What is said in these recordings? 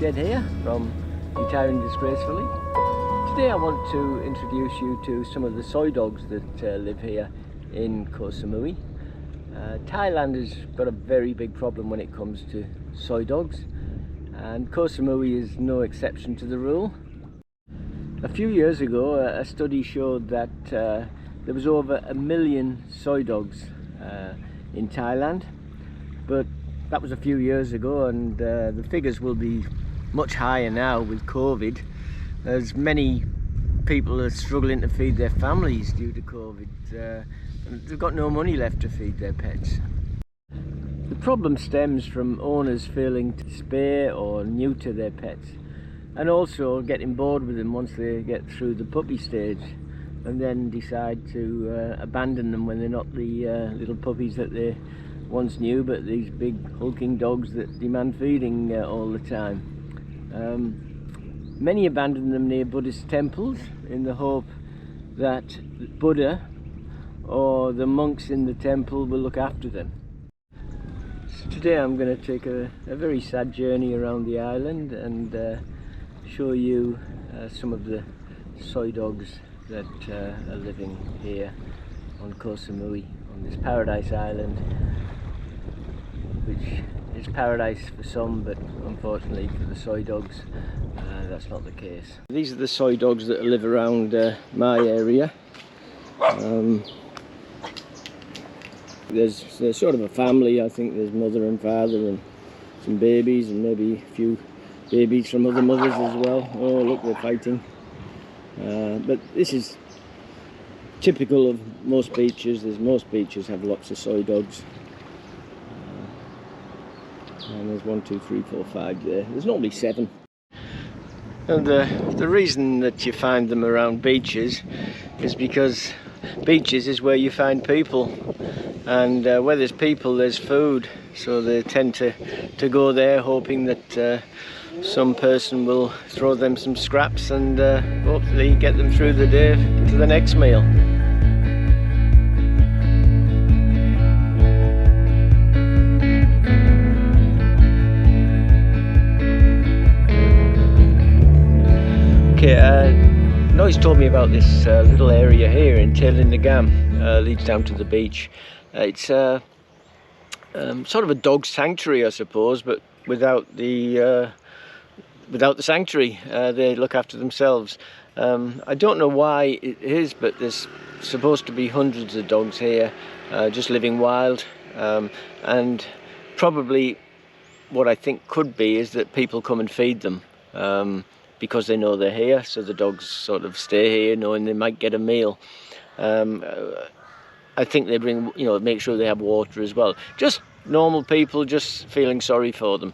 Jed here from Retiring Disgracefully. Today I want to introduce you to some of the soy dogs that live here in Koh Samui. Thailand has got a very big problem when it comes to soy dogs, and Koh Samui is no exception to the rule. A few years ago a study showed that there was over 1 million soy dogs in Thailand, but that was a few years ago, and the figures will be much higher now with COVID, as many people are struggling to feed their families due to COVID. They've got no money left to feed their pets. The problem stems from owners failing to spay or neuter their pets, and also getting bored with them once they get through the puppy stage, and then decide to abandon them when they're not the little puppies that they once knew, but these big hulking dogs that demand feeding all the time. Many abandon them near Buddhist temples in the hope that Buddha or the monks in the temple will look after them. So today I'm going to take a very sad journey around the island and show you some of the soy dogs that are living here on Koh Samui, on this paradise island, which is paradise for some, but unfortunately for the soy dogs that's not the case. These are the soy dogs that live around my area. There's sort of a family. I think there's mother and father and some babies, and maybe a few babies from other mothers as well. Oh look, they're fighting. But this is typical of most beaches. Most beaches have lots of soy dogs. And there's 1, 2, 3, 4, 5 there. There's normally 7. And the reason that you find them around beaches is because beaches is where you find people, and where there's people there's food, so they tend to go there hoping that some person will throw them some scraps and hopefully get them through the day to the next meal. Noy's told me about this little area here in Tail in the Gam, leads down to the beach. It's sort of a dog sanctuary, I suppose, but without the sanctuary. They look after themselves. I don't know why it is, but there's supposed to be hundreds of dogs here, just living wild, and probably what I think could be is that people come and feed them. Because they know they're here, so the dogs sort of stay here knowing they might get a meal. I think they bring, make sure they have water as well. Just normal people, just feeling sorry for them.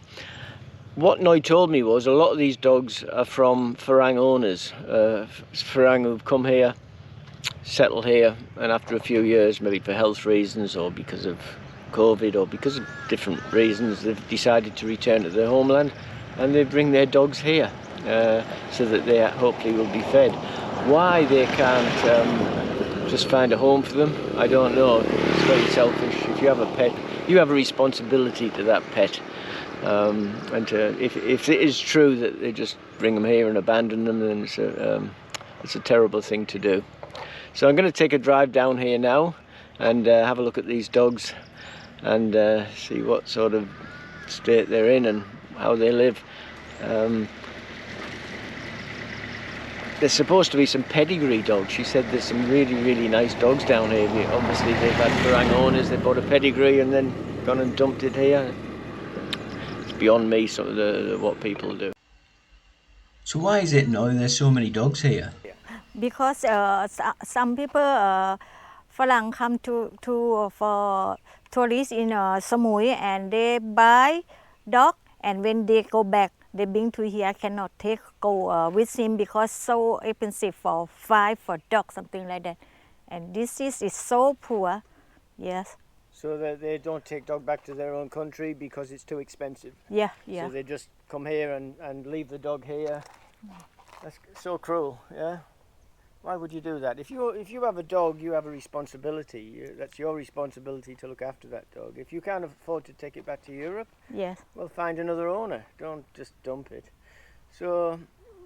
What Noy told me was a lot of these dogs are from Farang owners. Farang who've come here, settled here, and after a few years, maybe for health reasons or because of COVID or because of different reasons, they've decided to return to their homeland, and they bring their dogs here. So that they hopefully will be fed. Why they can't just find a home for them, I don't know. It's very selfish. If you have a pet, you have a responsibility to that pet. And if it is true that they just bring them here and abandon them, then it's a terrible thing to do. So I'm going to take a drive down here now and have a look at these dogs and see what sort of state they're in and how they live. there's supposed to be some pedigree dogs. She said there's some really, really nice dogs down here. Obviously they've had Barang owners, they bought a pedigree and then gone and dumped it here. It's beyond me, sort of what people do. So why is it now there's so many dogs here? Because some people, Falang come to for tourists in Samui and they buy dog, and when they go back, they bring to here, cannot go with him because so expensive for dog, something like that. And this is so poor, yes. So they don't take dog back to their own country because it's too expensive? Yeah, yeah. So they just come here and leave the dog here? That's so cruel, yeah? Why would you do that? If you have a dog, you have a responsibility. That's your responsibility to look after that dog. If you can't afford to take it back to Europe, yes, well, find another owner. Don't just dump it. So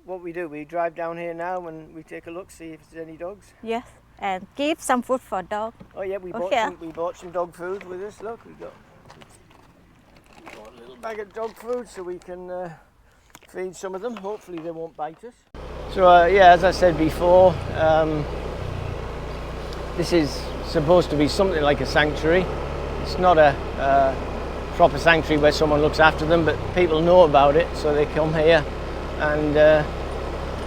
what we do, we drive down here now and we take a look, see if there's any dogs. yes, and give some food for dog. Oh yeah, we bought some dog food with us. Look, we got a little bag of dog food so we can feed some of them. Hopefully they won't bite us. So yeah, as I said before, this is supposed to be something like a sanctuary. It's not a proper sanctuary where someone looks after them, but people know about it, so they come here and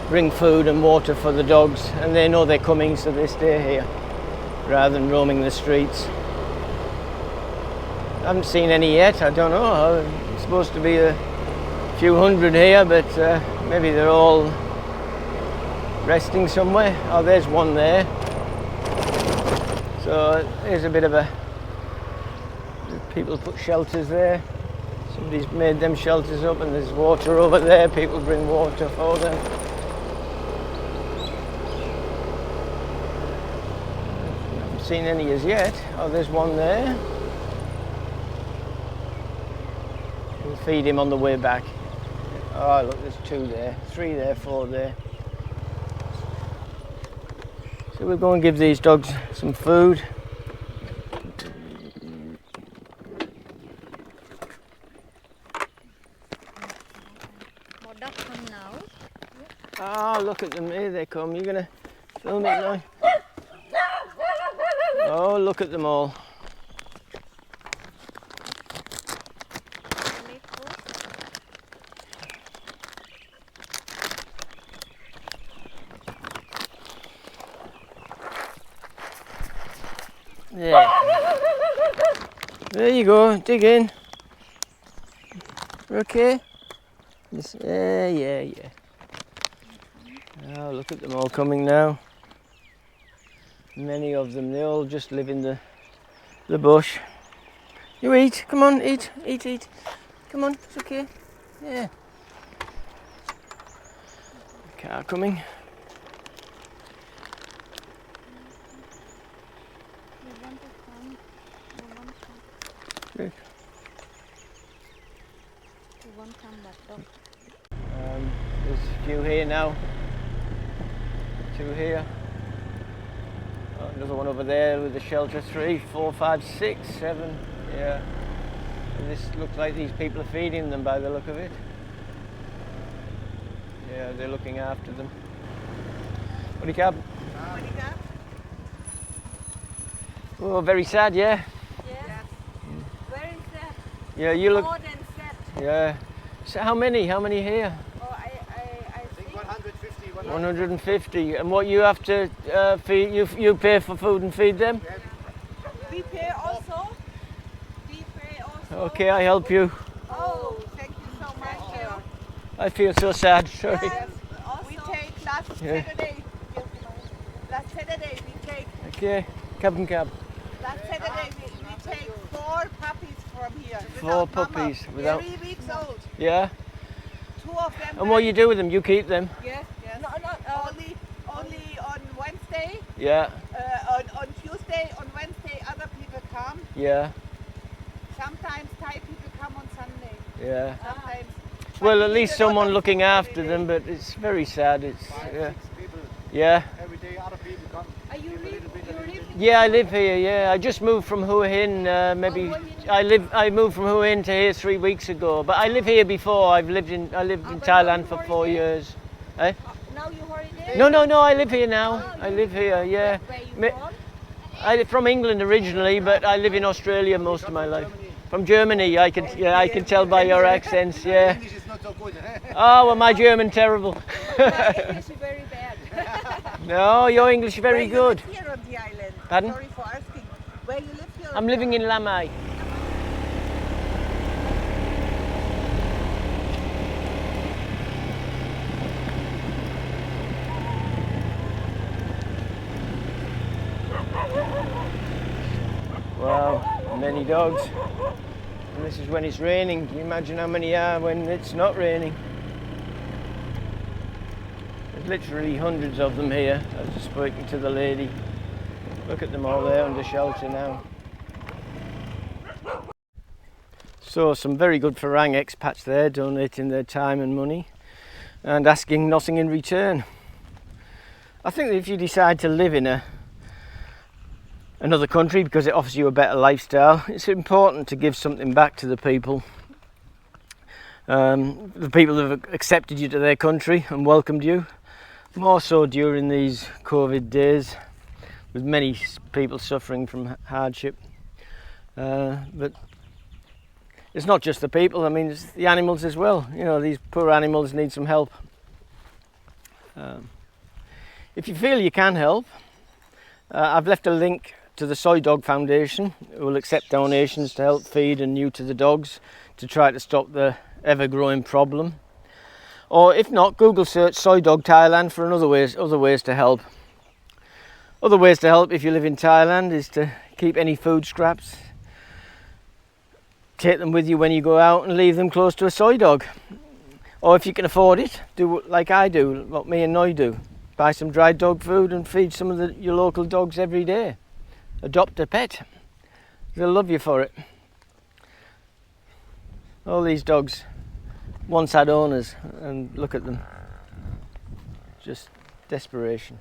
bring food and water for the dogs, and they know they're coming, so they stay here rather than roaming the streets. I haven't seen any yet. I don't know. It's supposed to be a few hundred here, but maybe they're all resting somewhere. Oh, there's one there. So there's a bit of a... People put shelters there. Somebody's made them shelters up, and there's water over there. People bring water for them. I haven't seen any as yet. Oh, there's one there. We'll feed him on the way back. Oh, look, there's 2 there, 3 there, 4 there. So we'll go and give these dogs some food. More dog come now. Oh, look at them, here they come. You're going to film it now? Oh, look at them all. There. There you go, dig in. Okay? Yeah. Oh, look at them all coming now. Many of them, they all just live in the bush. You eat, come on, eat. Come on, it's okay. Yeah. Car coming. Good. There's a few here now. 2 here. Oh, another one over there with the shelter. 3, 4, 5, 6, 7. Yeah. And this looks like these people are feeding them by the look of it. Yeah, they're looking after them. What do you have? Oh, very sad, yeah? Yes. Very sad. Yeah, you look... More than sad. Yeah. So how many here? Oh, I think 150. 150. And what you have to feed, you pay for food and feed them? we pay also. Okay, I help you. Oh, thank you so much. I feel so sad, sorry. Yes, we take last Yeah. Saturday. Last Saturday we take. Okay, cab. Last Saturday we take 4 puppies from here. 4 puppies without... 3 weeks old. Yeah? 2 of them. And what you do with them? You keep them? Yes. No, only on Wednesday. Yeah. On Tuesday, on Wednesday, other people come. Yeah. Sometimes Thai people come on Sunday. Yeah. Sometimes. Well, at least someone looking after them, but it's very sad. It's... 5, Yeah. 6 people. Yeah. Every day other people come. Are you live? Yeah, I live here. Yeah, I just moved from Hua Hin. Maybe I moved from Hua Hin to here 3 weeks ago. But I live here before. I lived in Thailand for 4 years. Eh? Now you holiday? No, I live here now. I live here, yeah. Where you Me- from? I'm from England originally, but I live in Australia most of my life. From Germany, I can tell by your accents, yeah. English is not so good. Oh, well, my German terrible. My English is very bad. No, your English very good. Where you live here on the island? Pardon? Sorry for asking. Where you live here? I'm living in Lamai. Wow, many dogs. And this is when it's raining. Can you imagine how many are when it's not raining? There's literally hundreds of them here. I was just speaking to the lady. Look at them all there under shelter now. So some very good Farang expats there, donating their time and money and asking nothing in return. I think that if you decide to live in another country because it offers you a better lifestyle, it's important to give something back to the people. The people that have accepted you to their country and welcomed you, more so during these COVID days with many people suffering from hardship. But it's not just the people, I mean it's the animals as well. You know, these poor animals need some help. If you feel you can help, I've left a link to the Soy Dog Foundation, who will accept donations to help feed and neuter the dogs to try to stop the ever-growing problem. Or if not, Google search Soy Dog Thailand for other ways to help. Other ways to help if you live in Thailand is to keep any food scraps, take them with you when you go out and leave them close to a soy dog. Or if you can afford it, do like I do, what me and Noi do. Buy some dried dog food and feed some of your local dogs every day. Adopt a pet. They'll love you for it. All these dogs once had owners, and look at them. Just desperation.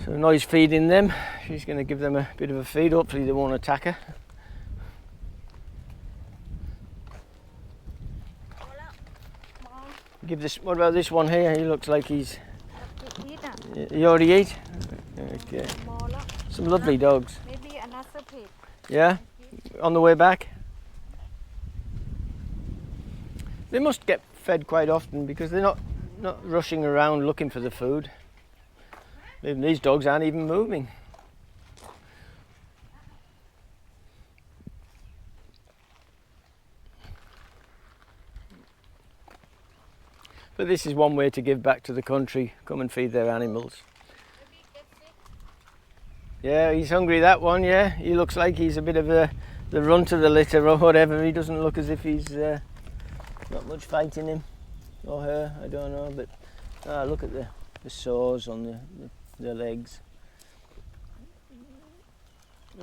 So Noi's feeding them. She's going to give them a bit of a feed. Hopefully they won't attack her. Give this. What about this one here? He looks like he's. You already ate? Okay. Some lovely dogs. Maybe another pig. Yeah? On the way back? They must get fed quite often because they're not rushing around looking for the food. Even these dogs aren't even moving. But this is one way to give back to the country. Come and feed their animals. Yeah, he's hungry, that one, yeah. He looks like he's a bit of the runt of the litter or whatever. He doesn't look as if he's not much fight in him. Or her, I don't know. But look at the sores on the legs.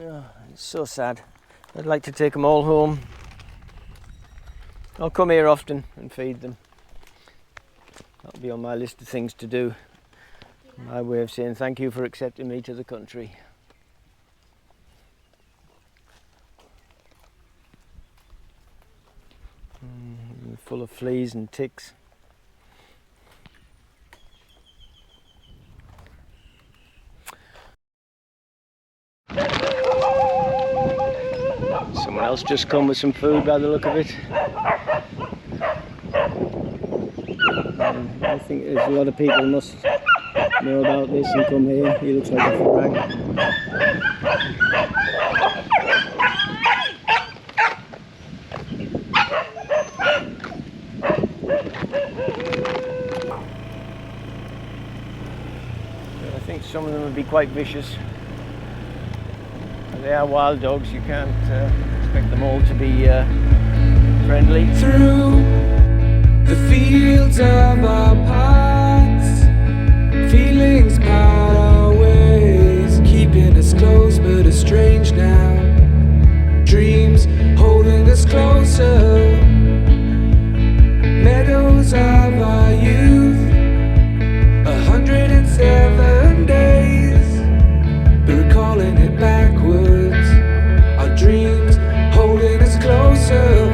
Oh, it's so sad. I'd like to take them all home. I'll come here often and feed them. That'll be on my list of things to do. My way of saying thank you for accepting me to the country. Full of fleas and ticks. Someone else just come with some food by the look of it. I think there's a lot of people must know about this and come here. He looks like a Farang. I think some of them would be quite vicious. They are wild dogs, you can't expect them all to be friendly. Through the fields of our paths, feelings part our ways, keeping us close but estranged now. Dreams holding us closer, meadows of our youth, 107 days, but recalling it backwards. Our dreams holding us closer.